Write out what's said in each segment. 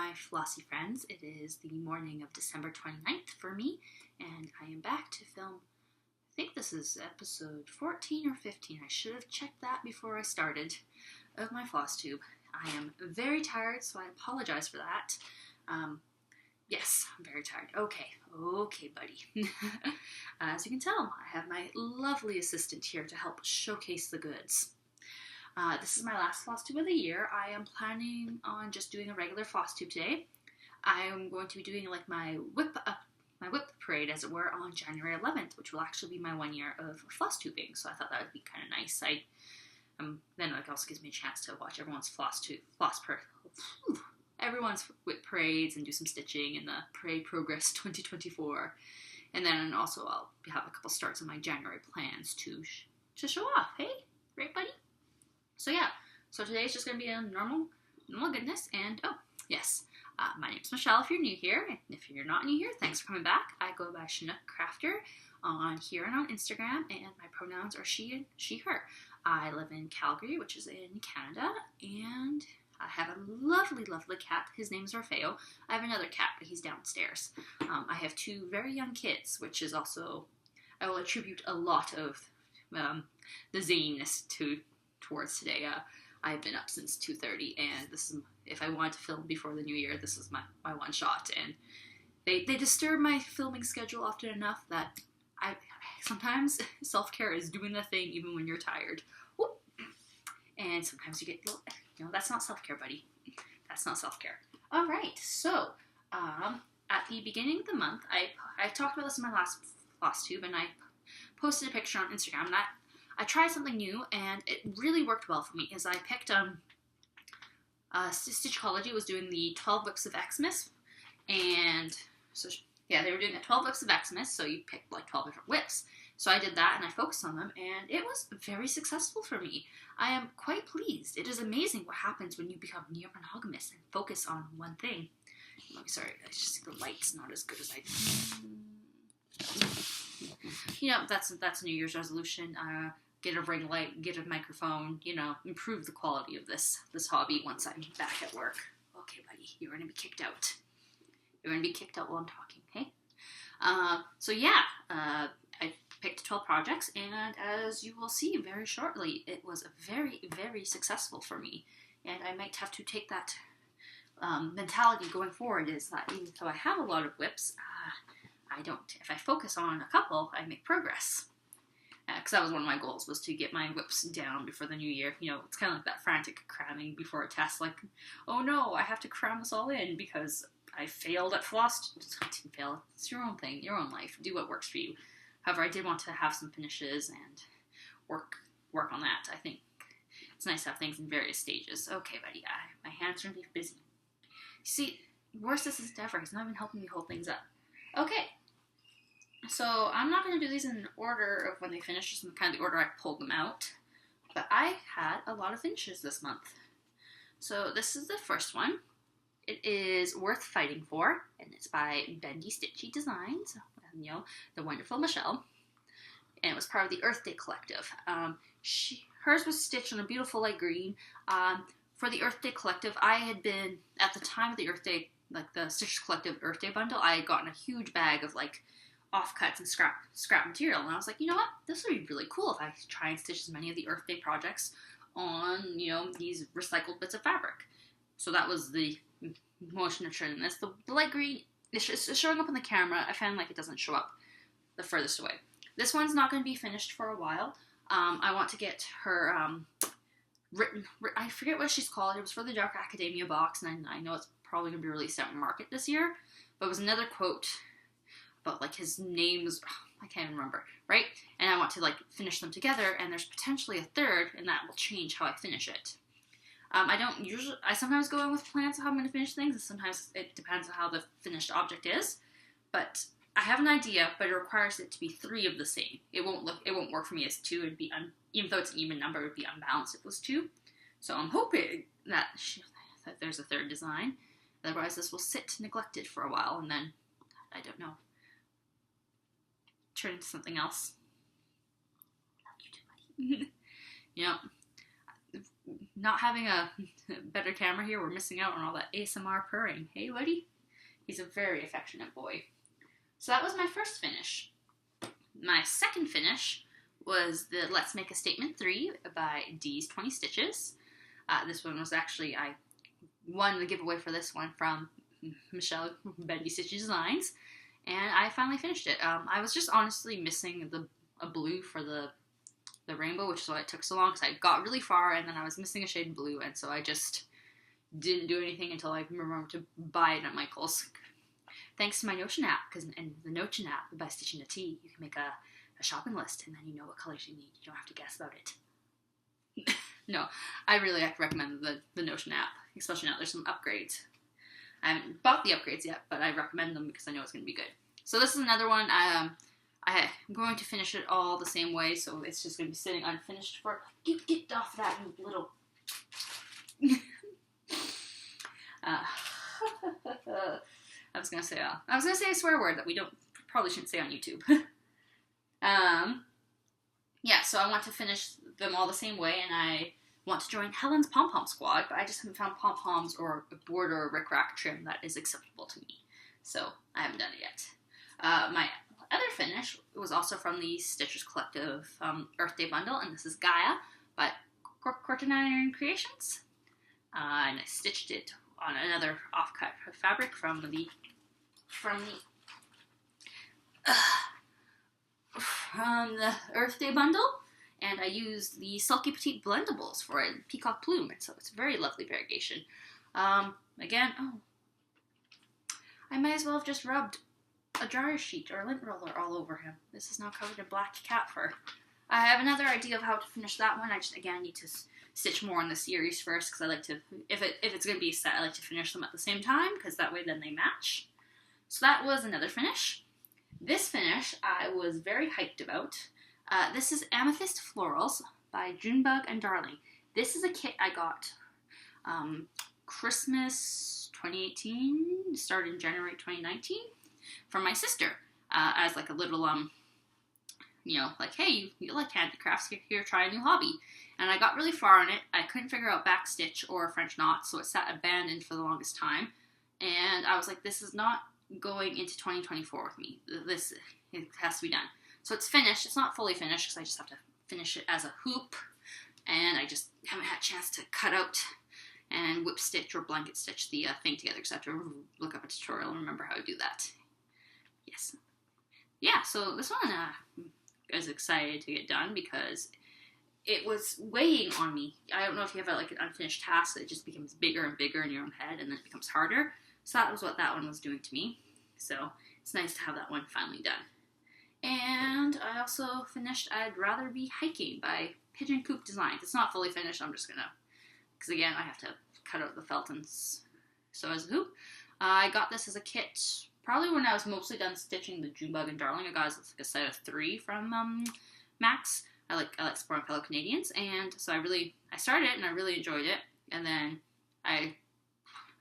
my flossy friends. It is the morning of December 29th for me, and I am back to film, I think this is episode 14 or 15. I should have checked that before I started, of my floss tube. I am very tired, so I apologize for that. Yes, I'm very tired. Okay, buddy. As you can tell, I have my lovely assistant here to help showcase the goods. This is my last floss tube of the year. I am planning on just doing a regular floss tube today. I am going to be doing like my whip parade, as it were, on January 11th, which will actually be my 1 year of floss tubing. So I thought that would be kind of nice. Then it also gives me a chance to watch everyone's everyone's whip parades and do some stitching in the Parade Progress 2024. And then also I'll have a couple starts on my January plans to show off. Hey, great buddy. So yeah, so today's just going to be a normal goodness. And oh, yes, my name's Michelle if you're new here. And if you're not new here, thanks for coming back. I go by Chinook Crafter on here and on Instagram, and my pronouns are she, her. I live in Calgary, which is in Canada, and I have a lovely, lovely cat. His name's Orfeo. I have another cat, but he's downstairs. I have two very young kids, which is also, I will attribute a lot of the zaniness towards today. I've been up since 2:30, and this is, if I wanted to film before the new year, this is my one shot. And they disturb my filming schedule often enough that I sometimes self-care is doing the thing even when you're tired. Whoop. And sometimes you get, that's not self-care, buddy. That's not self-care. All right, so at the beginning of the month, I talked about this in my last floss tube, and I posted a picture on Instagram, and I tried something new, and it really worked well for me, as I picked, STITCHERY was doing the 12 Whips of Xmas, and so, yeah, they were doing the 12 Whips of Xmas, so you picked like 12 different whips. So I did that, and I focused on them, and it was very successful for me. I am quite pleased. It is amazing what happens when you become near-monogamous and focus on one thing. Oh, sorry, I just think the light's not as good as I did. That's a New Year's resolution. Get a ring light, get a microphone, improve the quality of this hobby once I'm back at work. Okay, buddy, you're going to be kicked out. You're going to be kicked out while I'm talking, okay? So yeah, I picked 12 projects, and as you will see very shortly, it was very, very successful for me. And I might have to take that mentality going forward, is that even though I have a lot of whips, if I focus on a couple, I make progress. Because that was one of my goals, was to get my whips down before the new year. It's kind of like that frantic cramming before a test, like, oh no, I have to cram this all in because I failed at floss. I didn't fail. It's your own thing, your own life. Do what works for you. However, I did want to have some finishes and work on that. I think it's nice to have things in various stages. Okay, buddy, my hands are going to be busy. See, worse this is ever. He's not even helping me hold things up. Okay. So I'm not going to do these in order of when they finish, just in kind of the order I pulled them out. But I had a lot of finishes this month. So this is the first one. It is Worth Fighting For, and it's by Bendy Stitchy Designs, and, the wonderful Michelle. And it was part of the Earth Day Collective. Hers was stitched in a beautiful light green. For the Earth Day Collective, I had been, at the time of the Earth Day, like the Stitchers Collective Earth Day bundle, I had gotten a huge bag of like offcuts and scrap material, and I was like, you know what, this would be really cool if I try and stitch as many of the Earth Day projects on, these recycled bits of fabric. So that was the motion of turning this. The light green is showing up on the camera. I found like it doesn't show up the furthest away. This one's not going to be finished for a while. I want to get her written. I forget what she's called. It was for the Dark Academia box, and I know it's probably going to be released at market this year. But it was another quote about like his names. I can't even remember, right? And I want to like finish them together, and there's potentially a third, and that will change how I finish it. I sometimes go in with plans of how I'm going to finish things, and sometimes it depends on how the finished object is. But I have an idea, but it requires it to be 3 of the same. It won't work for me as 2. It'd be even though it's an even number, it would be unbalanced if it was 2. So I'm hoping that there's a third design. Otherwise, this will sit neglected for a while, and then I don't know, turn into something else. Love you too, buddy. not having a better camera here, we're missing out on all that ASMR purring. Hey, Woody? He's a very affectionate boy. So that was my first finish. My second finish was the Let's Make a Statement 3 by D's 20 Stitches. This one was actually, I won the giveaway for this one from Michelle, Bendy Stitchy Designs, and I finally finished it. I was just honestly missing a blue for the rainbow, which is why it took so long, because I got really far and then I was missing a shade of blue, and so I just didn't do anything until I remembered to buy it at Michael's. Thanks to my Notion app, because in the Notion app, by stitching Nati, you can make a shopping list, and then you know what colors you need. You don't have to guess about it. No, I really recommend the Notion app, especially now there's some upgrades. I haven't bought the upgrades yet, but I recommend them because I know it's going to be good. So this is another one. I'm going to finish it all the same way, so it's just going to be sitting unfinished for... Get off that, you little... I was gonna say a swear word that we probably shouldn't say on YouTube. Yeah, so I want to finish them all the same way, and I want to join Helen's pom-pom squad, but I just haven't found pom-poms or a border or rickrack trim that is acceptable to me. So I haven't done it yet. My other finish was also from the Stitchers Collective Earth Day bundle, and this is Gaia by Cortinine Creations. And I stitched it on another off-cut fabric from the Earth Day bundle, and I used the Sulky Petite Blendables for a peacock plume, and so it's a very lovely variegation. Again, I might as well have just rubbed a dryer sheet or a lint roller all over him. This is now covered in black cat fur. I have another idea of how to finish that one. I just, again, need to stitch more on the series first, because I like to, if it's going to be a set, I like to finish them at the same time, because that way then they match. So that was another finish. This finish I was very hyped about. This is Amethyst Florals by Junebug and Darling. This is a kit I got Christmas 2018, started in January 2019, from my sister, as like a little, like, hey, you like handicrafts, here, try a new hobby. And I got really far on it. I couldn't figure out backstitch or French knots, so it sat abandoned for the longest time. And I was like, this is not going into 2024 with me. It has to be done. So it's finished. It's not fully finished, because I just have to finish it as a hoop. And I just haven't had a chance to cut out and whip stitch or blanket stitch the thing together, because I have to look up a tutorial and remember how to do that. Yes. Yeah, so this one I was excited to get done, because it was weighing on me. I don't know if you have like an unfinished task that just becomes bigger and bigger in your own head, and then it becomes harder. So that was what that one was doing to me. So it's nice to have that one finally done. And I also finished I'd Rather Be Hiking by Pigeon Coop Designs. It's not fully finished. I'm just gonna, because again, I have to cut out the felt and sew as a hoop. I got this as a kit probably when I was mostly done stitching the Junebug and Darling. I got like a set of 3 from Max. I like Sport and Fellow Canadians, and so I started it and I really enjoyed it, and then I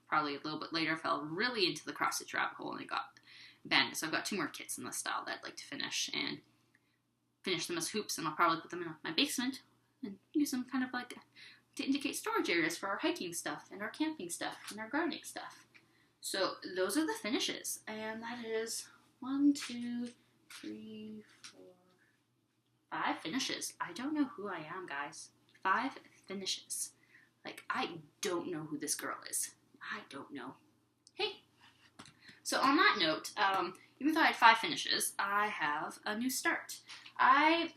probably a little bit later fell really into the cross stitch rabbit hole and it got abandoned. So I've got 2 more kits in this style that I'd like to finish them as hoops, and I'll probably put them in my basement and use them kind of like to indicate storage areas for our hiking stuff and our camping stuff and our gardening stuff. So those are the finishes, and that is 1, 2, 3, 4, 5 finishes. I don't know who I am, guys. 5 finishes. Like, I don't know who this girl is. I don't know. Hey. So on that note, even though I had 5 finishes, I have a new start. I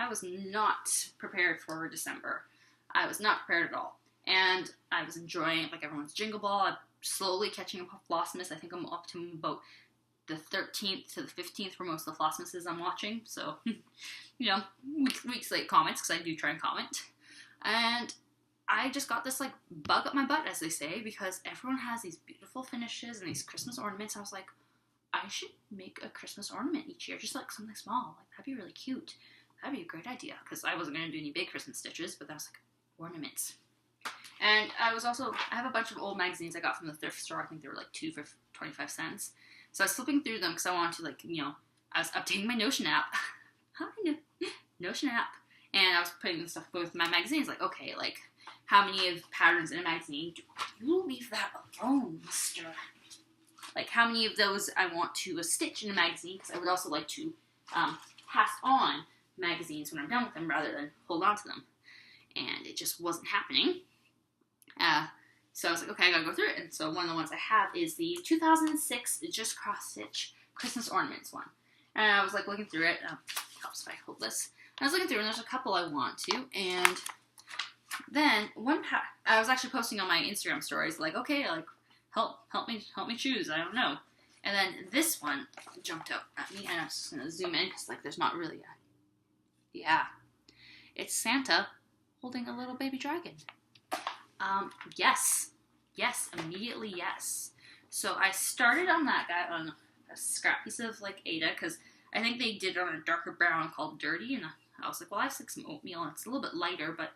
was not prepared for December. I was not prepared at all. And I was enjoying it like everyone's Jingle Ball. I'm slowly catching up with Flossmas. I think I'm up to about the 13th to the 15th for most of the Flossmasses I'm watching. So, weeks late comments, because I do try and comment. And I just got this, like, bug up my butt, as they say, because everyone has these beautiful finishes and these Christmas ornaments. I was like, I should make a Christmas ornament each year, just like something small. Like, that'd be really cute. That'd be a great idea, because I wasn't going to do any big Christmas stitches, but that was like ornaments. And I have a bunch of old magazines I got from the thrift store. I think they were like 2 for 25 cents. So I was flipping through them because I wanted to, I was updating my Notion app. Hi, Notion app. And I was putting this stuff with my magazines, like, okay, like, how many of patterns in a magazine do you leave that alone, mister? Like, how many of those I want to stitch in a magazine, because I would also like to pass on magazines when I'm done with them rather than hold on to them. And it just wasn't happening. So I was like, okay, I gotta go through it. And so one of the ones I have is the 2006 Just Cross Stitch Christmas Ornaments one. And I was like looking through it. Helps if I hold this. I was looking through, and there's a couple I want to. And then I was actually posting on my Instagram stories, like, okay, like, help me choose. I don't know. And then this one jumped out at me, and I was just gonna zoom in because, like, there's not really a. Yeah, it's Santa holding a little baby dragon. Yes, immediately yes. So I started on that guy on a scrap piece of, like, Ada, because I think they did it on a darker brown called Dirty, and I was like, well, I stick some oatmeal, and it's a little bit lighter, but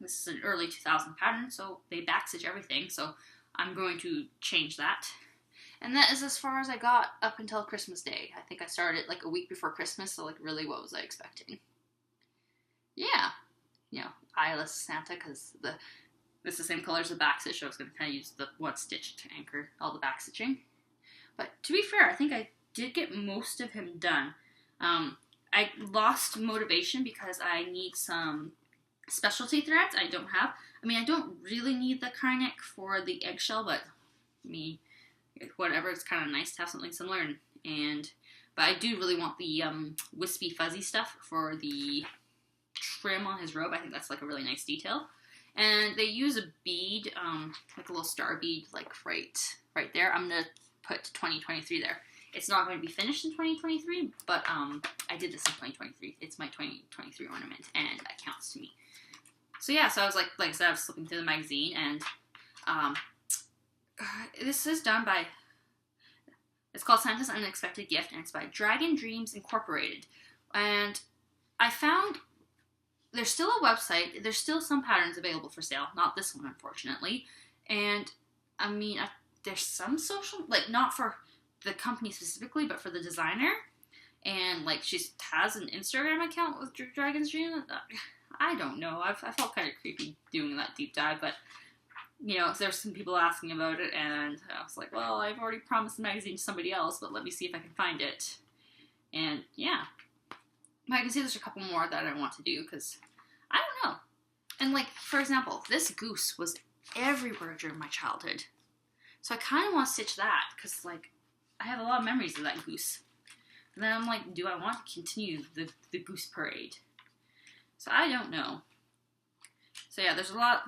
this is an early 2000 pattern, so they backstitch everything, so I'm going to change that. And that is as far as I got up until Christmas Day. I think I started, like, a week before Christmas, so, like, really, what was I expecting? Yeah. You know, eyeless Santa, because it's the same color as the backstitch, so I was going to kind of use the one stitch to anchor all the backstitching. But to be fair, I think I did get most of him done. I lost motivation because I need some specialty threads I don't have. I mean, I don't really need the Karnak for the eggshell, but I mean, whatever, it's kind of nice to have something similar. But I do really want the wispy fuzzy stuff for the trim on his robe. I think that's like a really nice detail. And they use a bead, like a little star bead, like right there. I'm going to put 2023 there. It's not going to be finished in 2023, but I did this in 2023. It's my 2023 ornament, and that counts to me. So yeah, so I was like I said, I was flipping through the magazine, and this is done by, it's called Santa's Unexpected Gift, and it's by Dragon Dreams Incorporated. And I found there's still a website, there's still some patterns available for sale, not this one, unfortunately. And I mean, there's some social, like, not for the company specifically, but for the designer. And, like, she has an Instagram account with Dragon's Dream. I don't know. I felt kind of creepy doing that deep dive, but, you know, there's some people asking about it, and I was like, well, I've already promised the magazine to somebody else, but let me see if I can find it. And, yeah. I can see there's a couple more that I want to do, because I don't know. And, like, for example, this goose was everywhere during my childhood. So I kind of want to stitch that, because, like, I have a lot of memories of that goose. And then I'm like, do I want to continue the goose parade? So I don't know. So yeah, there's a lot.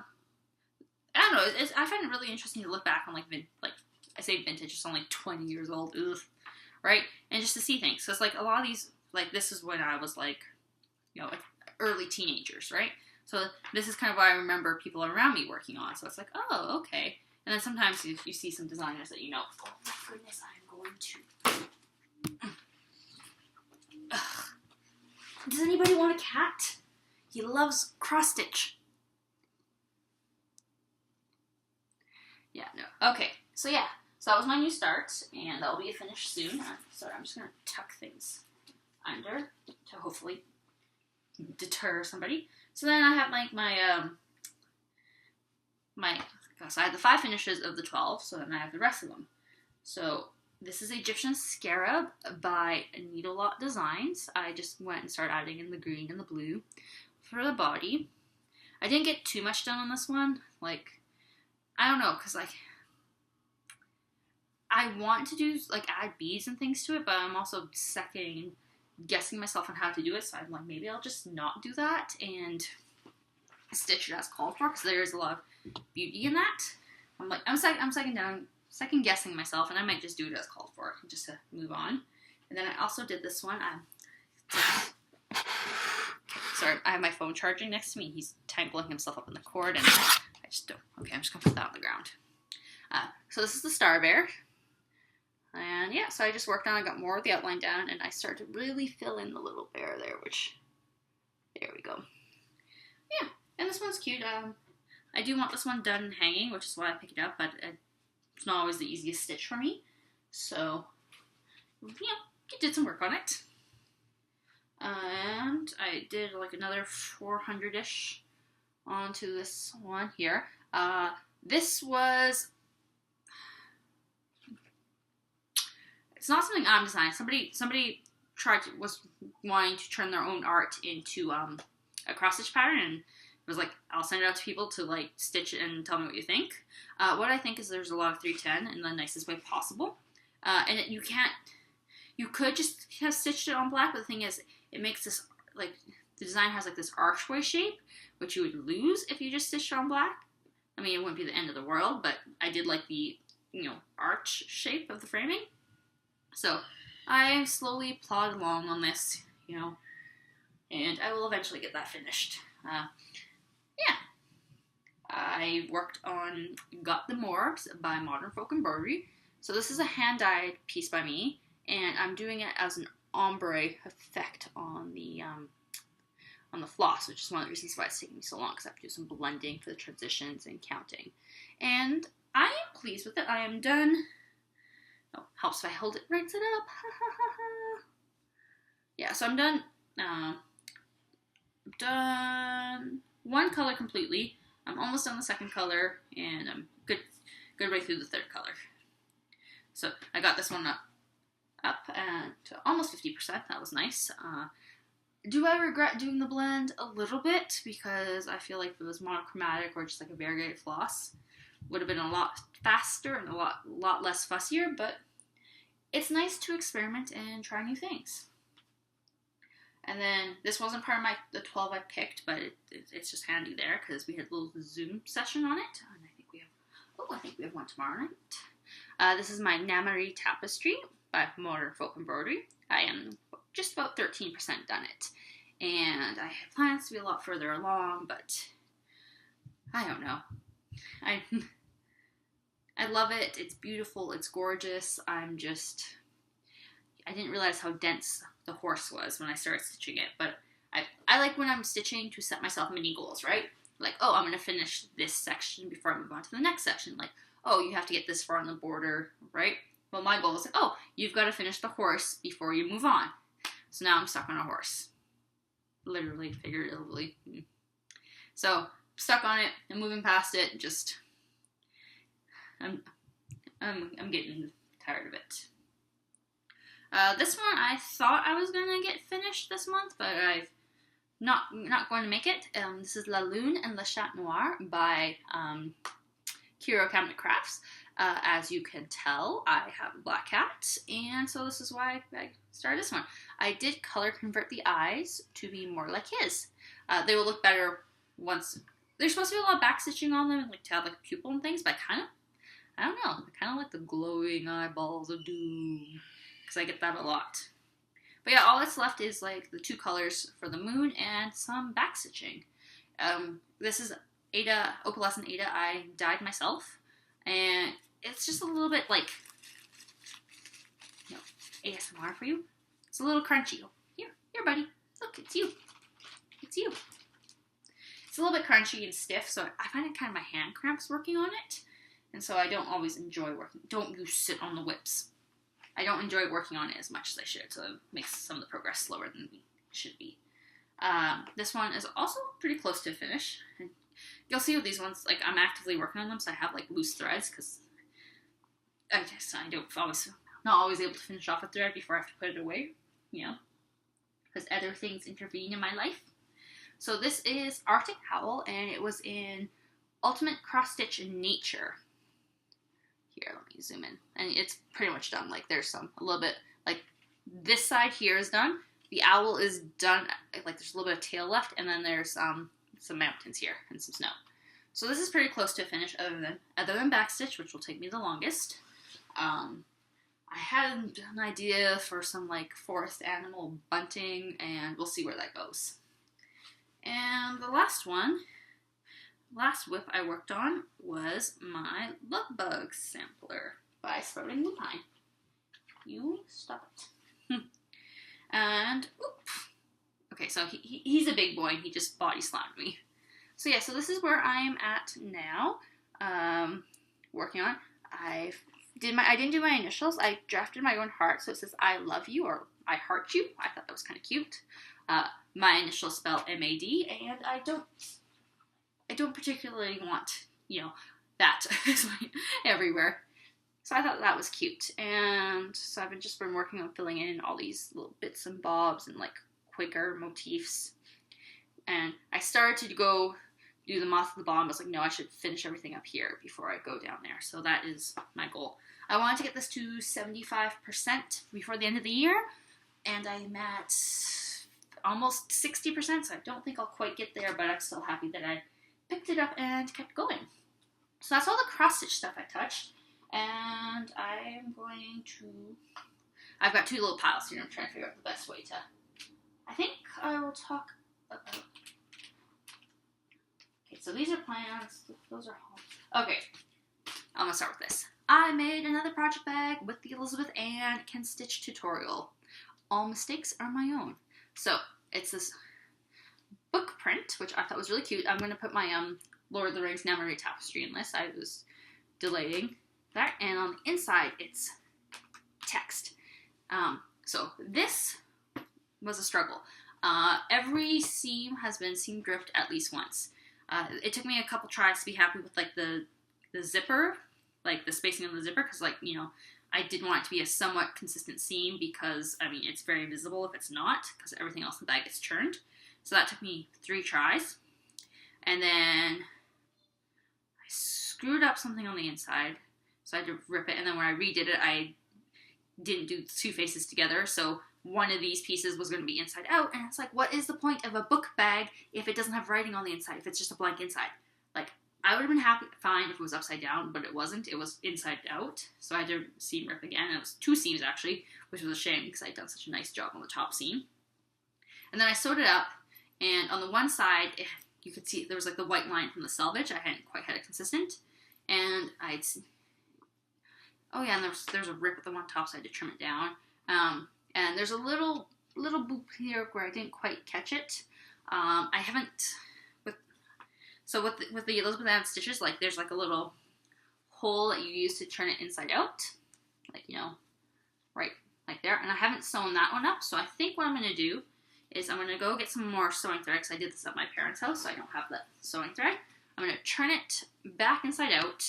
I don't know. I find it really interesting to look back on, like I say vintage, it's only 20 years old, right? And just to see things. So it's like a lot of these, like, this is when I was like, you know, like early teenagers, right? So this is kind of what I remember people around me working on. So it's like, oh, okay. And then sometimes you see some designers that you know, oh my goodness, I'm going to. Ugh. Does anybody want a cat? He loves cross stitch. Yeah, no. Okay, so yeah. So that was my new start, and that'll be finished soon. Sorry, I'm just going to tuck things under to hopefully deter somebody. So then I have like so I had the 5 finishes of the 12, so then I have the rest of them. So this is Egyptian Scarab by Needle Lot Designs. I just went and started adding in the green and the blue for the body. I didn't get too much done on this one. Like, I don't know, because, like, I want to do, like, add beads and things to it, but I'm also second guessing myself on how to do it, so I'm like, maybe I'll just not do that and stitch it as called for, because there is a lot of beauty in that. I'm like, I'm second guessing myself, and I might just do it as called for, just to move on. And then I also did this one. Sorry, I have my phone charging next to me. He's tangling himself up in the cord, and I just don't. Okay, I'm just gonna put that on the ground. So this is the Star Bear. And yeah, so I just worked on, I got more of the outline down, and I started to really fill in the little bear there, which, there we go. Yeah, and this one's cute. I do want this one done hanging, which is why I picked it up, but it's not always the easiest stitch for me. So, yeah, I did some work on it. and I did like another 400-ish onto this one here. This was, it's not something I'm designing. Somebody was wanting to turn their own art into a cross stitch pattern, and it was like, I'll send it out to people to like stitch it and tell me what you think. What I think is there's a lot of 310 in the nicest way possible, and you could just have stitched it on black, but the thing is, it makes this, like, the design has like this archway shape, which you would lose if you just stitched it on black. I mean, it wouldn't be the end of the world, but I did like the, arch shape of the framing. So I slowly plod along on this, and I will eventually get that finished. Yeah. I worked on Got the Morbs by Modern Folk Embroidery. So this is a hand-dyed piece by me, and I'm doing it as an ombre effect on the floss, which is one of the reasons why it's taking me so long, because I have to do some blending for the transitions and counting. And I am pleased with it. I am done. Oh, helps if I hold it right side up. Yeah, so I'm done. Done one color completely. I'm almost done the second color, and I'm good way through the third color. So I got this one up to almost 50%. That was nice. Do I regret doing the blend? A little bit, because I feel like if it was monochromatic or just like a variegated floss, would have been a lot faster and a lot less fussier, but it's nice to experiment and try new things. And then this wasn't part of the 12 I picked, but it's just handy there because we had a little Zoom session on it, and I think we have one tomorrow night. This is my Namari Tapestry by Modern Folk Embroidery. I am just about 13% done it, and I have plans to be a lot further along, but I don't know. I love it. It's beautiful. It's gorgeous. I didn't realize how dense the horse was when I started stitching it, but I like when I'm stitching to set myself mini goals, right? Like, oh, I'm going to finish this section before I move on to the next section. Like, oh, you have to get this far on the border, right? Well, my goal is like, oh, you've got to finish the horse before you move on. So now I'm stuck on a horse. Literally, figuratively. So, stuck on it and moving past it, just, I'm getting tired of it. This one I thought I was going to get finished this month, but I've not going to make it. This is La Lune and Le Chat Noir by Kiro Cabinet Crafts. As you can tell, I have a black cat, and so this is why I started this one. I did color convert the eyes to be more like his. They will look better once. There's supposed to be a lot of back stitching on them, and like to have like a pupil and things, but I don't know. I kind of like the glowing eyeballs of doom, because I get that a lot. But yeah, all that's left is like the two colors for the moon and some back stitching. This is Ada, Opalescent Ada, I dyed myself. And it's just a little bit like, ASMR for you. It's a little crunchy. Here, buddy. Look, it's you. It's you. It's a little bit crunchy and stiff, so I find it kind of my hand cramps working on it. And so I don't always enjoy working. Don't you sit on the whips. I don't enjoy working on it as much as I should, so it makes some of the progress slower than it should be. This one is also pretty close to a finish. And you'll see with these ones, like, I'm actively working on them, so I have, like, loose threads, because I not always able to finish off a thread before I have to put it away, because other things intervene in my life. So this is Arctic Howl, and it was in Ultimate Cross Stitch in Nature. Here, let me zoom in, and it's pretty much done. Like, there's a little bit, like, this side here is done. The owl is done, like, there's a little bit of tail left, and then there's, some mountains here and some snow. So this is pretty close to a finish other than backstitch, which will take me the longest. I had an idea for some like forest animal bunting, and we'll see where that goes. And the last whip I worked on was my Love Bug Sampler by Sprouting Lupine. You stop it. And okay, so he's a big boy, and he just body slammed me. So yeah, so this is where I am at now, working on. I didn't do my initials. I drafted my own heart, so it says I love you, or I heart you. I thought that was kind of cute. My initials spell M-A-D, and I don't particularly want, that everywhere. So I thought that was cute. And so I've just been working on filling in all these little bits and bobs and like Quaker motifs. And I started to go do the moth of the bomb. I was like, no, I should finish everything up here before I go down there. So that is my goal. I wanted to get this to 75% before the end of the year. And I'm at almost 60%, so I don't think I'll quite get there, but I'm still happy that I picked it up and kept going. So that's all the cross-stitch stuff I touched. And I'm going to... I've got two little piles here. I'm trying to figure out the best way to... I think I will talk about... Okay, so these are plans. Those are home. Okay, I'm going to start with this. I made another project bag with the Elizabeth Ann Can Stitch tutorial. All mistakes are my own. So, it's this book print, which I thought was really cute. I'm going to put my Lord of the Rings Memory Tapestry in this. I was delaying that. And on the inside, it's text. So, this was a struggle. Every seam has been seam dripped at least once. It took me a couple tries to be happy with, like, the zipper, like, the spacing on the zipper, because, like, I did want it to be a somewhat consistent seam because, I mean, it's very visible if it's not, because everything else in the bag gets churned. So that took me 3 tries. And then I screwed up something on the inside, so I had to rip it. And then when I redid it, I didn't do 2 faces together, so one of these pieces was going to be inside out. And it's like, what is the point of a book bag if it doesn't have writing on the inside, if it's just a blank inside? Like, I would have been fine if it was upside down, but it wasn't. It was inside out, so I had to seam rip again. It was 2 seams, actually, which was a shame because I had done such a nice job on the top seam. And then I sewed it up, and on the one side, you could see there was like the white line from the selvage. I hadn't quite had it consistent, and oh yeah, and there's a rip at the one top, so I had to trim it down. And there's a little boop here where I didn't quite catch it. I haven't... So with the Elizabeth Ann stitches, like, there's like a little hole that you use to turn it inside out, like, right like there. And I haven't sewn that one up, so I think what I'm going to do is I'm going to go get some more sewing thread, because I did this at my parents' house, so I don't have that sewing thread. I'm going to turn it back inside out,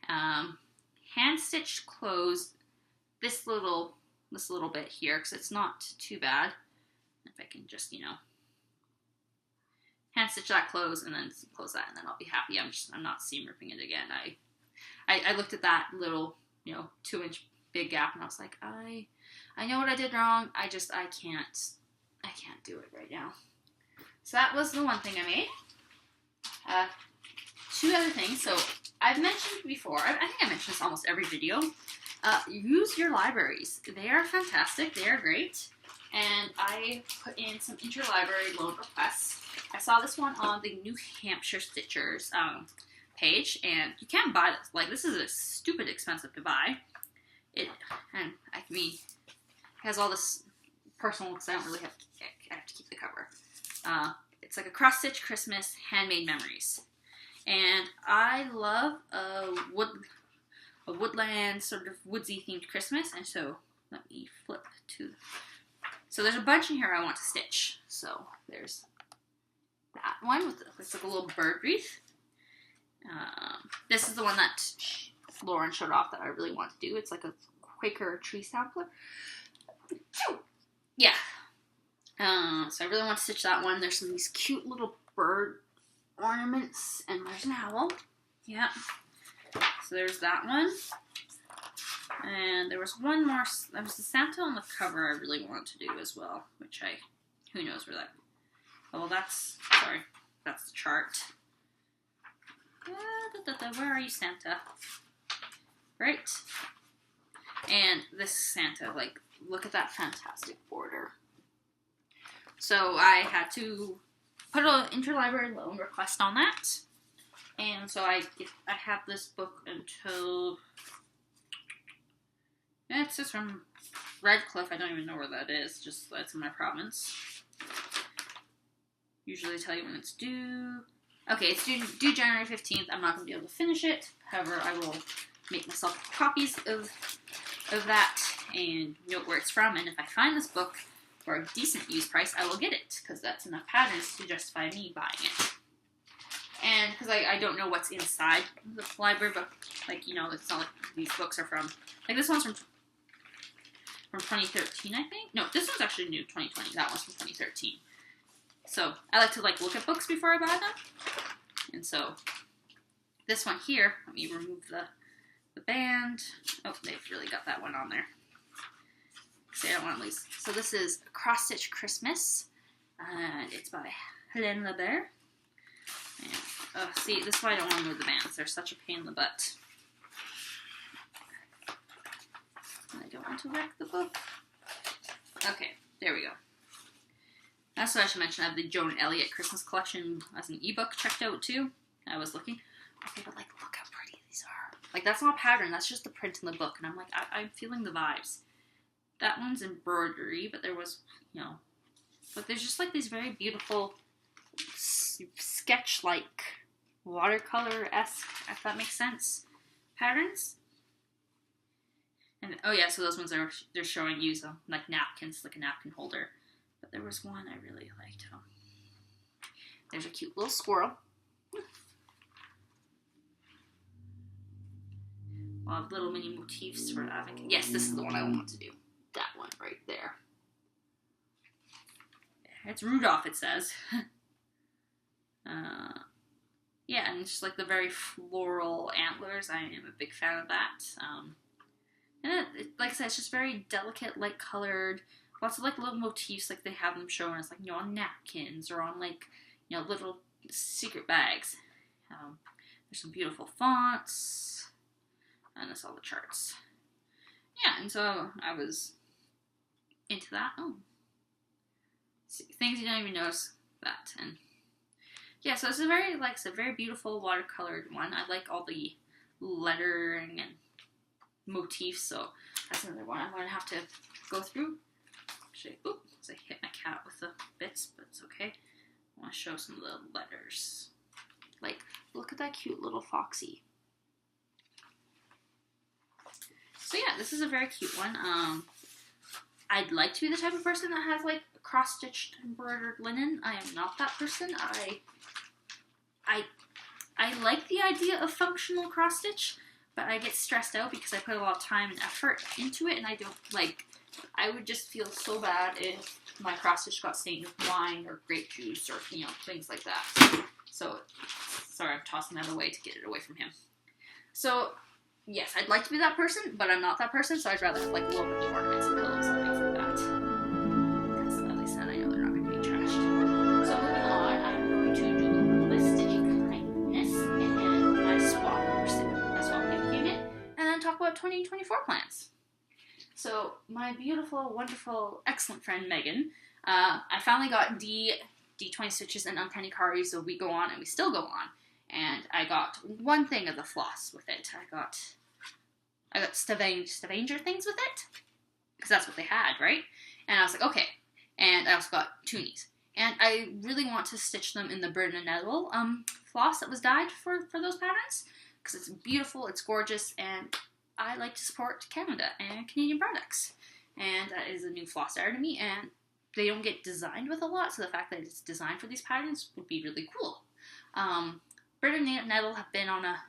hand stitch close this little bit here, because it's not too bad. If I can just, hand stitch that close, and then close that, and then I'll be happy. I'm not seam ripping it again. I looked at that little, 2-inch big gap, and I was like, I know what I did wrong. I can't do it right now. So that was the one thing I made. 2 other things. So I've mentioned before, I think I mentioned this almost every video. Use your libraries. They are fantastic. They are great. And I put in some interlibrary loan requests. I saw this one on the New Hampshire Stitchers page, and you can't buy this. Like, this is a stupid expensive to buy. It has all this personal, because I don't really have to keep the cover. It's like a cross-stitch Christmas handmade memories. And I love a woodland, sort of woodsy themed Christmas, and so let me flip to... So there's a bunch in here I want to stitch. So there's that one with it's like a little bird wreath. This is the one that Lauren showed off that I really want to do. It's like a Quaker tree sampler. Yeah. So I really want to stitch that one. There's some these cute little bird ornaments, and there's an owl. Yeah. So there's that one. And there was one more. There was the Santa on the cover I really wanted to do as well, which who knows where that. Oh, well, that's the chart. Where are you, Santa? Right. And this Santa, like, look at that fantastic border. So I had to put an interlibrary loan request on that. And so I have this book until... It's just from Redcliffe. I don't even know where that is. Just that's in my province. Usually tell you when it's due. Okay, it's due January 15th. I'm not going to be able to finish it. However, I will make myself copies of that. and note where it's from, and if I find this book for a decent used price, I will get it, because that's enough patterns to justify me buying it. And because I don't know what's inside the library, but, like, you know, it's not like these books are from, like, this one's from 2013, I think. No, this one's actually new, 2020. That one's from 2013. So I like to, like, look at books before I buy them. And so this one here, let me remove the band. Oh, they've really got that one on there. So I don't want to lose. So this is Cross Stitch Christmas, and it's by Helene Lebert. And, see, this is why I don't want to move the bands. They're such a pain in the butt. I don't want to wreck the book. Okay, there we go. That's what I should mention. I have the Joan Elliott Christmas collection as an ebook checked out too. I was looking. Okay, but like, look how pretty these are. Like, that's not a pattern. That's just the print in the book. And I'm like, I'm feeling the vibes. That one's embroidery, but there was, you know, but there's just like these very beautiful sketch-like watercolor-esque, if that makes sense, patterns. And oh yeah, so those ones they're showing you some like napkins, like a napkin holder. But there was one I really liked. Oh. There's a cute little squirrel. A lot of little mini motifs for that. Yes, this is the one I want to do. That one right there. It's Rudolph, it says. Yeah, and it's just like the very floral antlers. I am a big fan of that. And like I said, it's just very delicate, light colored. Lots of like little motifs, like they have them shown as like, you know, on napkins or on like, you know, little secret bags. There's some beautiful fonts, and that's all the charts. Yeah, and so I was into that. Oh, see, things you don't even notice that. And yeah, so it's a very, like I said, very beautiful watercolored one. I like all the lettering and motifs, so that's another one I'm going to have to go through. Actually, oops, I hit my cat with the bits, but it's okay. I want to show some of the letters. Like, look at that cute little foxy. So yeah, this is a very cute one. I'd like to be the type of person that has like cross-stitched embroidered linen. I am not that person. I like the idea of functional cross-stitch, but I get stressed out because I put a lot of time and effort into it, and I don't like. I would just feel so bad if my cross-stitch got stained with wine or grape juice or, you know, things like that. So, sorry, I'm tossing that away to get it away from him. So, yes, I'd like to be that person, but I'm not that person, so I'd rather have, like, little ornaments and pillows and things like that. Because, at least then I know they're not going to be trashed. So, moving on, I'm going to do the stitching kindness and my swap gift came in, and then talk about 2024 plans. So, my beautiful, wonderful, excellent friend Megan, I finally got D20 stitches and uncanny carries, so we go on and we still go on. And I got one thing of the floss with it. I got Stavanger things with it, because that's what they had, right? And I was like, okay. And I also got toonies. And I really want to stitch them in the Bird and Nettle floss that was dyed for those patterns, because it's beautiful, it's gorgeous, and I like to support Canada and Canadian products. And that is a new floss error to me, and they don't get designed with a lot, so the fact that it's designed for these patterns would be really cool. Bird and Nettle have been on a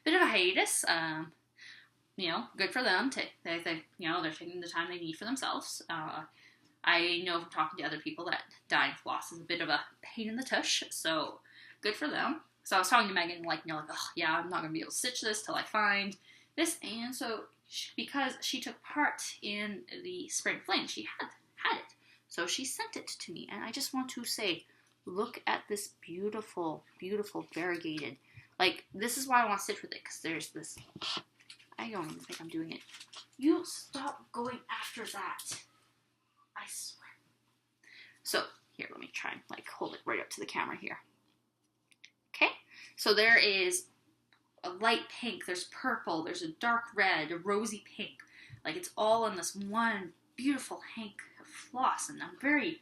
bit of a hiatus. You know, good for them. You know, they're taking the time they need for themselves. I know from talking to other people that dyeing floss is a bit of a pain in the tush, so good for them. So I was talking to Megan, like, you know, like, oh, yeah, I'm not going to be able to stitch this till I find this. And so, because she took part in the Spring Fling, she had it. So she sent it to me, and I just want to say, look at this beautiful, beautiful variegated. Like, this is why I want to stitch with it, because there's this. I don't even think I'm doing it. You stop going after that. I swear. So, here, let me try and, like, hold it right up to the camera here. Okay? So there is a light pink, there's purple, there's a dark red, a rosy pink. Like, it's all in this one beautiful hank of floss, and I'm very,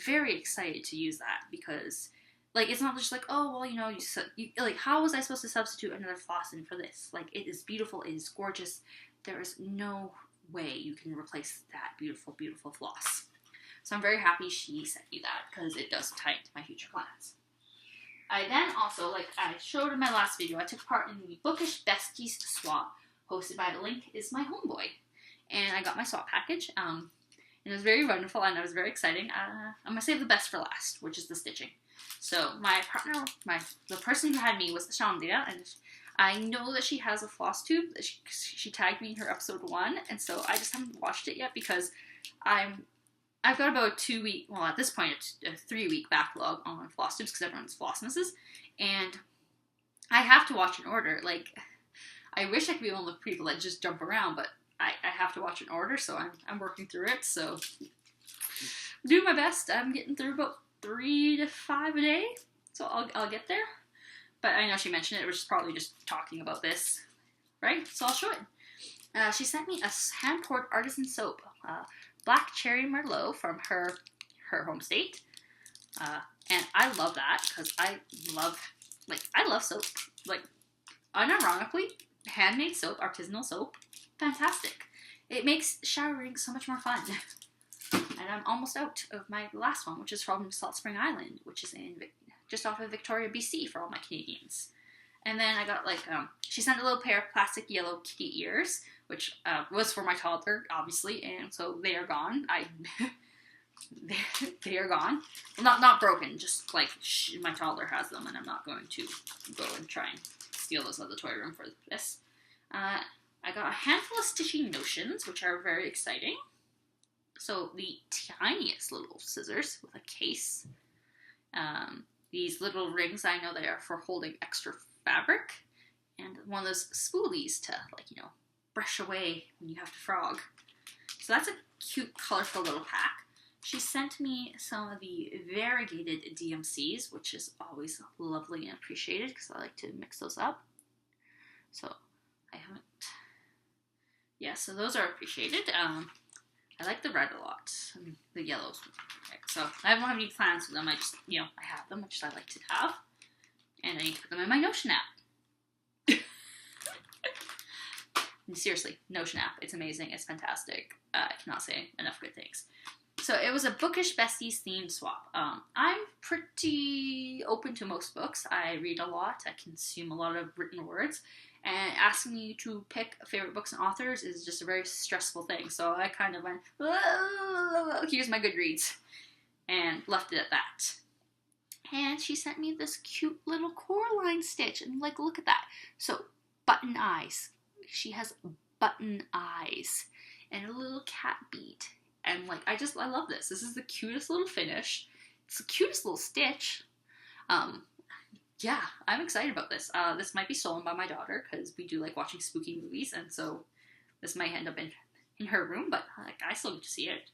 very excited to use that, because, like, it's not just like, oh, well, you know, you like, how was I supposed to substitute another floss in for this? Like, it is beautiful, it is gorgeous, there is no way you can replace that beautiful, beautiful floss. So I'm very happy she sent me that because it does tie into my future plans. I then also, like I showed in my last video, I took part in the Bookish Besties swap hosted by The Link is My Homeboy. And I got my swap package. And it was very wonderful and it was very exciting. I'm going to save the best for last, which is the stitching. So my partner, the person who had me was Shandria, and I know that she has a floss tube. She tagged me in her episode 1, and so I just haven't watched it yet because I've got about a 2-week, well at this point a 3-week backlog on floss tubes because everyone's flossnesses, and I have to watch in order. Like, I wish I could be one of the people that just jump around, but I have to watch in order, so I'm working through it. So I'm doing my best. I'm getting through about 3 to 5 a day, so I'll get there. But I know she mentioned it, which is probably just talking about this, right? So I'll show it. She sent me a hand-poured artisan soap, Black Cherry Merlot from her home state. And I love that because I love soap. Like, unironically, handmade soap, artisanal soap, fantastic. It makes showering so much more fun. And I'm almost out of my last one, which is from Salt Spring Island, which is just off of Victoria, BC for all my Canadians. And then I got, like, she sent a little pair of plastic yellow kitty ears, which was for my toddler, obviously, and so they are gone. They are gone. Not broken, just, like, my toddler has them, and I'm not going to go and try and steal those out of the toy room for this. I got a handful of stitching notions, which are very exciting. So the tiniest little scissors with a case. These little rings, I know they are for holding extra fabric. And one of those spoolies to, like, you know, brush away when you have to frog. So that's a cute, colorful little pack. She sent me some of the variegated DMCs, which is always lovely and appreciated because I like to mix those up. So I haven't... Yeah, so those are appreciated. I like the red a lot, and the yellows. So I don't have any plans for them. I just, you know, I have them, which I like to have. And I need to put them in my Notion app. Seriously, Notion app. It's amazing. It's fantastic. I cannot say enough good things. So it was a Bookish Besties themed swap. I'm pretty open to most books. I read a lot. I consume a lot of written words. And asking you to pick favorite books and authors is just a very stressful thing. So I kind of went, oh, here's my Goodreads. And left it at that. And she sent me this cute little Coraline stitch. And, like, look at that. So, button eyes. She has button eyes. And a little cat bead. And, like, I love this. This is the cutest little finish. It's the cutest little stitch. Yeah, I'm excited about this. This might be stolen by my daughter because we do like watching spooky movies, and so this might end up in her room, but like, I still get to see it.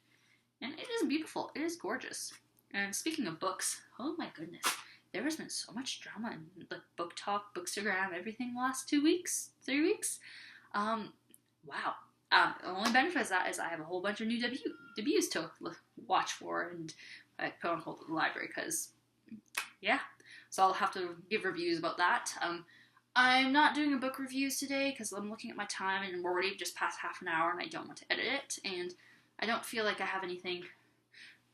And it is beautiful. It is gorgeous. And speaking of books, oh my goodness, there has been so much drama in the book talk, bookstagram, everything the last 2 weeks, 3 weeks. Wow. The only benefit of that is I have a whole bunch of new debuts to watch for, and I put on hold at the library because, yeah. So I'll have to give reviews about that. I'm not doing a book reviews today because I'm looking at my time and I'm already just past half an hour and I don't want to edit it. And I don't feel like I have anything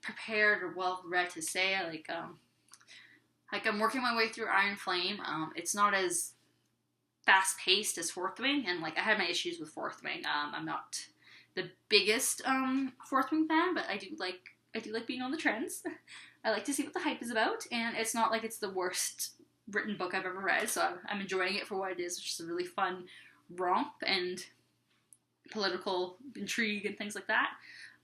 prepared or well read to say. Like I'm working my way through Iron Flame. It's not as fast paced as Fourth Wing, and like I had my issues with Fourth Wing. I'm not the biggest Fourth Wing fan, but I do like being on the trends. I like to see what the hype is about, and it's not like it's the worst written book I've ever read, so I'm enjoying it for what it is, which is a really fun romp and political intrigue and things like that.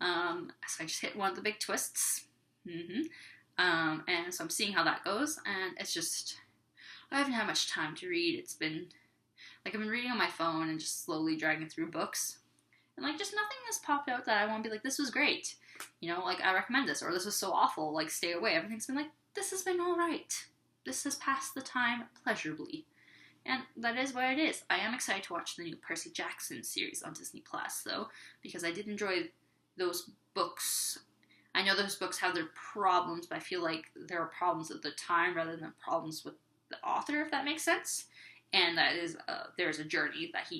So I just hit one of the big twists. And so I'm seeing how that goes, and it's just, I haven't had much time to read. It's been, like, I've been reading on my phone and just slowly dragging through books, and like, just nothing has popped out that I want to be like, this was great. You know, like, I recommend this, or this was so awful, like, stay away. Everything's been like, this has been alright. This has passed the time pleasurably. And that is what it is. I am excited to watch the new Percy Jackson series on Disney Plus, though, because I did enjoy those books. I know those books have their problems, but I feel like there are problems at the time rather than problems with the author, if that makes sense. And that is, there's a journey that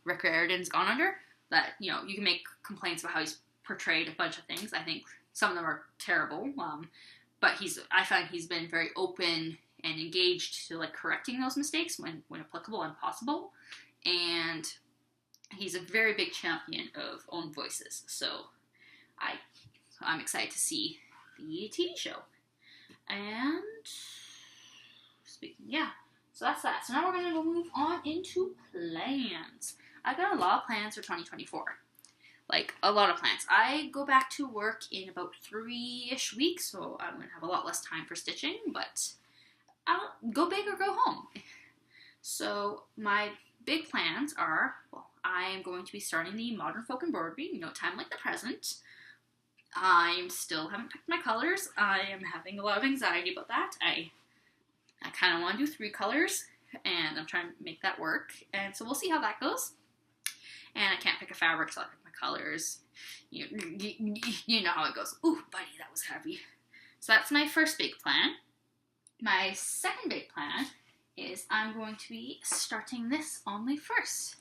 Rick Riordan's gone under. that, you know, you can make complaints about how he's portrayed a bunch of things. I think some of them are terrible, but I find he's been very open and engaged to, like, correcting those mistakes when applicable and possible, and he's a very big champion of own voices, so I'm excited to see the TV show. And speaking, yeah, so that's that. So now we're going to move on into plans. I've got a lot of plans for 2024. Like, a lot of plans. I go back to work in about 3-ish weeks, so I'm going to have a lot less time for stitching, but I'll go big or go home. So my big plans are, well, I am going to be starting the Modern Folk Embroidery, no time like the present. I still haven't picked my colors. I am having a lot of anxiety about that. I kind of want to do 3 colors, and I'm trying to make that work, and so we'll see how that goes. And I can't pick a fabric, so I pick my colors. You know how it goes. Ooh, buddy, that was heavy. So that's my first big plan. My second big plan is I'm going to be starting this on the 1st.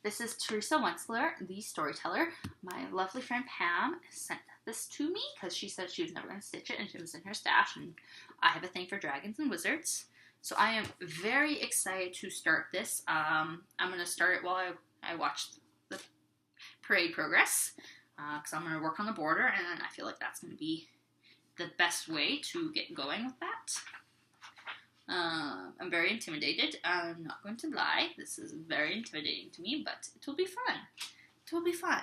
This is Teresa Wentzler, the storyteller. My lovely friend Pam sent this to me because she said she was never going to stitch it, and it was in her stash, and I have a thing for dragons and wizards. So I am very excited to start this. I'm going to start it while I watch the parade progress, because I'm going to work on the border, and I feel like that's going to be the best way to get going with that. I'm very intimidated. I'm not going to lie. This is very intimidating to me, but it will be fun. It will be fun.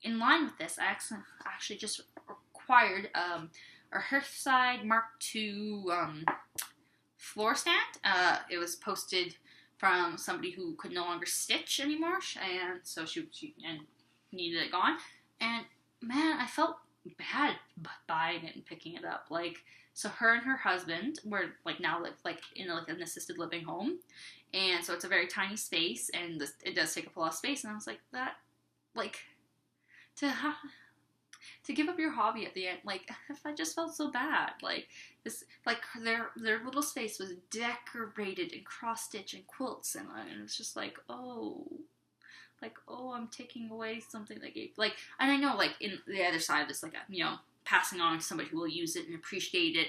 In line with this, I actually just acquired a Hearthside Mark II floor stand. It was posted from somebody who could no longer stitch anymore, and so she needed it gone. And man, I felt bad buying it and picking it up. Like, so her and her husband were now live in an assisted living home, and so it's a very tiny space, and it does take up a lot of space. And I was like, that, like, to give up your hobby at the end, like, I just felt so bad. Like, this, like, their little space was decorated in cross stitch and quilts, and it's just like, oh, I'm taking away something that gave, like, and I know, like, in the other side of this, like, passing on to somebody who will use it and appreciate it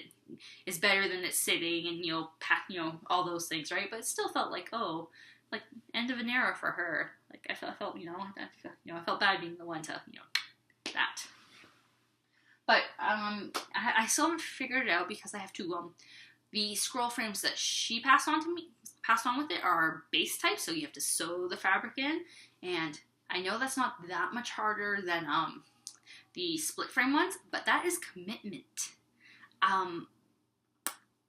is better than it sitting and, all those things, right? But it still felt like, oh, like, end of an era for her. Like, I felt, I felt bad being the one to, that. But, I still haven't figured it out because I have to, the scroll frames that she passed on with it are base type, so you have to sew the fabric in, and I know that's not that much harder than, the split frame ones, but that is commitment. I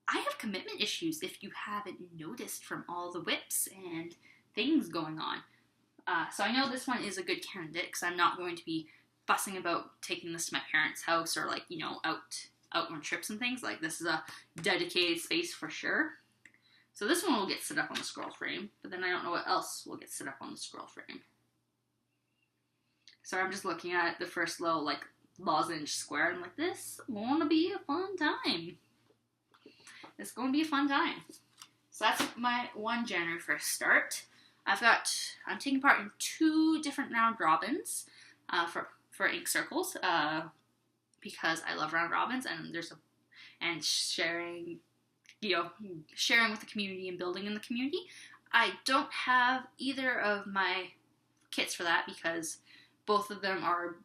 have commitment issues, if you haven't noticed, from all the whips and things going on. So I know this one is a good candidate, because I'm not going to be fussing about taking this to my parents' house or, like, out on trips and things. Like, this is a dedicated space for sure. So this one will get set up on the scroll frame, but then I don't know what else will get set up on the scroll frame. So I'm just looking at the first little, like, lozenge square, and I'm like, this is going to be a fun time. It's going to be a fun time. So that's my 1 January 1st start. I'm taking part in 2 different round robins for ink circles, because I love round robins, and sharing with the community and building in the community. I don't have either of my kits for that because both of them are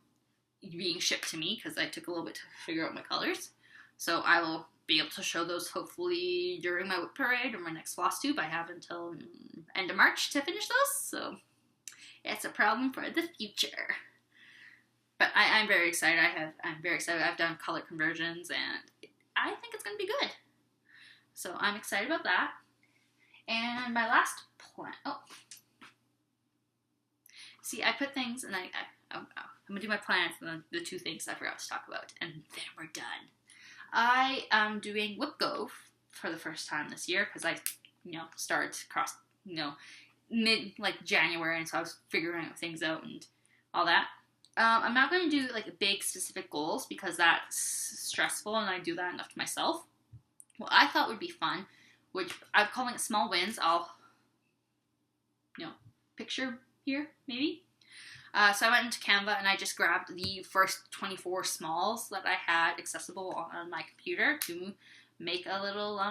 being shipped to me because I took a little bit to figure out my colors. So I will be able to show those hopefully during my whip parade or my next flosstube. I have until end of March to finish those, so it's a problem for the future. But I'm very excited. I'm very excited. I've done color conversions, and I think it's going to be good. So I'm excited about that. And my last plan. Oh. See, I put things, and I'm going to do my plans and then the 2 things I forgot to talk about, and then we're done. I am doing Whip Go for the first time this year, because I, started across, mid, January, and so I was figuring things out and all that. I'm not going to do, big specific goals, because that's stressful, and I do that enough to myself. What I thought would be fun, which I'm calling it small wins, I'll, picture here, maybe. So I went into Canva and I just grabbed the first 24 smalls that I had accessible on my computer to make a little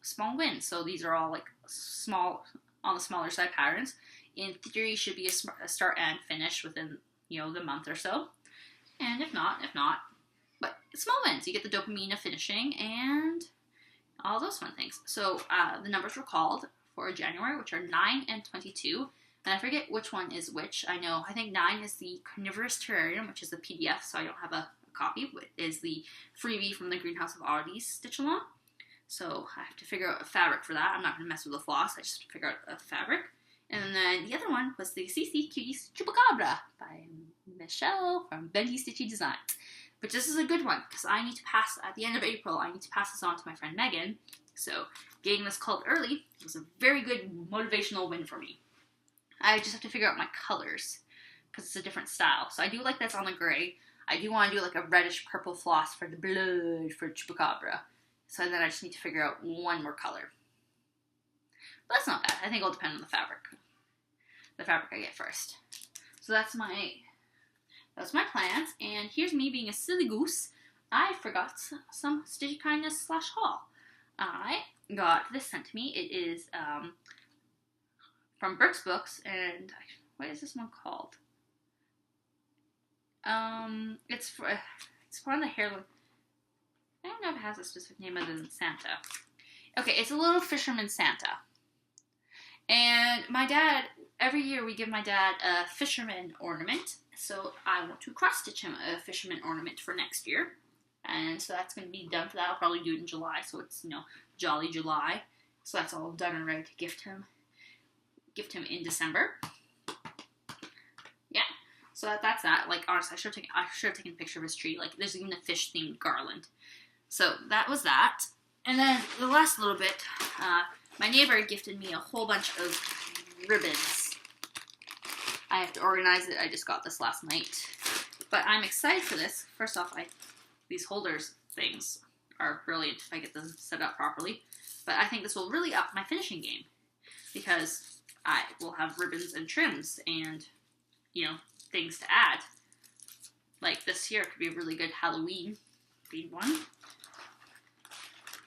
small win. So these are all like small, on the smaller side patterns. In theory, should be a start and finish within, you know, the month or so. And if not. But small wins. You get the dopamine of finishing and all those fun things. So the numbers were called for January, which are 9 and 22. And I forget which one is which. I think 9 is the Carnivorous Terrarium, which is the PDF, so I don't have a copy, but is the freebie from the Greenhouse of Oddities stitch along. So I have to figure out a fabric for that. I'm not going to mess with the floss. I just have to figure out a fabric. And then the other one was the CC Cuties Chupacabra by Michelle from Bendy Stitchy Designs. But this is a good one, because I need to pass, at the end of April, I need to pass this on to my friend Megan. So getting this called early was a very good motivational win for me. I just have to figure out my colors, because it's a different style. So I do like this on the gray. I do want to do like a reddish purple floss for the blood for Chupacabra. So then I just need to figure out one more color. But that's not bad. I think it'll depend on the fabric. The fabric I get first. So that's my plans. And here's me being a silly goose. I forgot some Stitchy Kindness / haul. I got this sent to me. It is from Brooks Books, and what is this one called? It's for the hairline. I don't know if it has a specific name other than Santa. Okay, it's a little fisherman Santa. And my dad, every year we give my dad a fisherman ornament. So I want to cross stitch him a fisherman ornament for next year. And so that's going to be done for that. I'll probably do it in July. So it's, you know, Jolly July. So that's all done and ready to gift him in December. Yeah. So that's that. Like, honestly, I should have taken a picture of his tree. Like, there's even a fish-themed garland. So that was that. And then the last little bit, my neighbor gifted me a whole bunch of ribbons. I have to organize it. I just got this last night. But I'm excited for this. First off, these holders things are brilliant if I get them set up properly. But I think this will really up my finishing game, because I will have ribbons and trims and, you know, things to add. Like this here could be a really good Halloween themed one.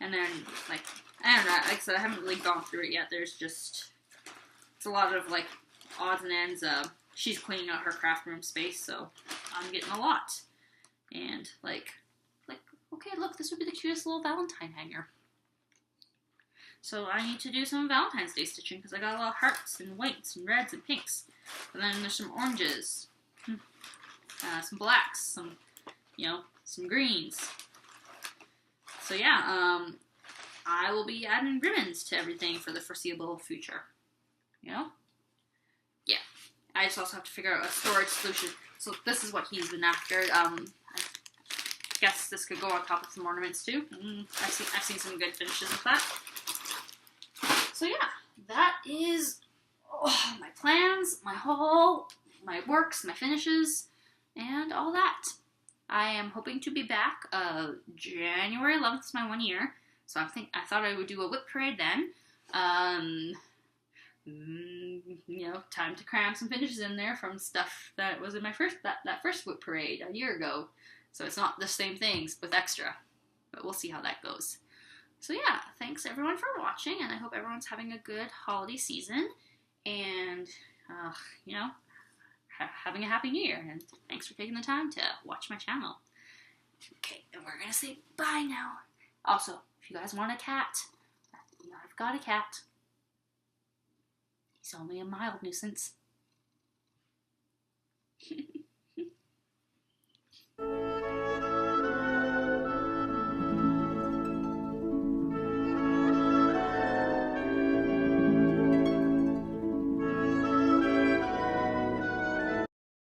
And then, like, I don't know, like I said, I haven't really gone through it yet. There's just, it's a lot of, like, odds and ends. She's cleaning out her craft room space, so I'm getting a lot. And, like, okay, look, this would be the cutest little Valentine hanger. So I need to do some Valentine's Day stitching, because I got a lot of hearts and whites and reds and pinks. And then there's some oranges, some blacks, some, you know, some greens. So yeah, I will be adding ribbons to everything for the foreseeable future. You know? Yeah. I just also have to figure out a storage solution. So this is what he's been after. I guess this could go on top of some ornaments too. I've seen some good finishes with that. So yeah, that is my plans, my haul, my works, my finishes, and all that. I am hoping to be back. January 11th is my 1 year, so I thought I would do a whip parade then. You know, time to cram some finishes in there from stuff that was in my first whip parade a year ago. So it's not the same things with extra, but we'll see how that goes. So yeah, thanks everyone for watching, and I hope everyone's having a good holiday season, and, you know, having a happy new year, and thanks for taking the time to watch my channel. Okay, and we're gonna say bye now. Also, if you guys want a cat, you know, I've got a cat. He's only a mild nuisance.